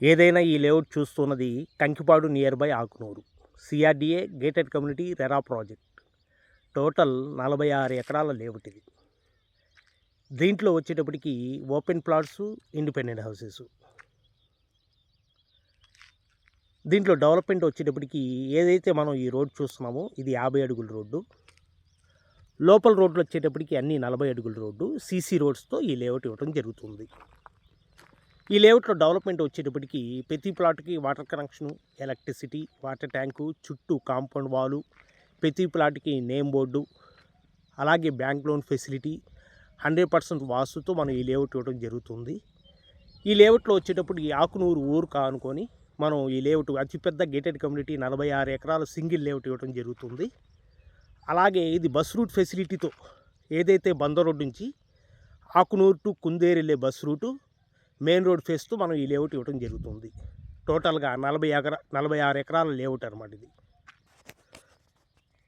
ఏదైనా ఈ లేఅవుట్ చూస్తున్నది Kankipadu near by Akunuru CRDA gated community RERA project. Total 46 ఎకరాల లేఅవుట్ ఇది. దీంట్లో వచ్చేటప్పటికి ఓపెన్ ప్లాట్స్, ఇండిపెండెంట్ హౌసెస్. దీంట్లో డెవలప్మెంట్ వచ్చేటప్పటికి ఏదైతే మనం ఈ రోడ్ చూస్తున్నామో ఇది 50 అడుగుల రోడ్డు. లోపల రోడ్లు వచ్చేటప్పటికి అన్నీ 40 అడుగుల రోడ్డు. సీసీ రోడ్స్తో ఈ లేఅవుట్ ఇవ్వడం జరుగుతుంది. ఈ లేఅవుట్లో డెవలప్మెంట్ వచ్చేటప్పటికి ప్రతి ప్లాట్కి water connection, electricity, water tank, చుట్టూ కాంపౌండ్ వాలు, ప్రతి ప్లాట్కి నేమ్ బోర్డు, అలాగే బ్యాంక్ లోన్ ఫెసిలిటీ, 100% వాస్తుతో మనం ఈ లేఅవుట్ ఇవ్వడం జరుగుతుంది. ఈ లేఅవుట్లో వచ్చేటప్పటికి ఆకునూరు ఊరు కానుకొని మనం ఈ లేఅవుట్ అతిపెద్ద గేటెడ్ కమ్యూనిటీ 46 ఎకరాల సింగిల్ లేఅవుట్ ఇవ్వడం జరుగుతుంది. అలాగే ఇది బస్ రూట్ ఫెసిలిటీతో ఏదైతే బందర్ రోడ్ నుంచి ఆకునూరు టు కుందేరు వెళ్ళే బస్ రూటు మెయిన్ రోడ్ ఫేస్తో మనం ఈ లేఅవుట్ ఇవ్వడం జరుగుతుంది. టోటల్గా 46 ఎకరాల లేఅవుట్ అనమాట ఇది.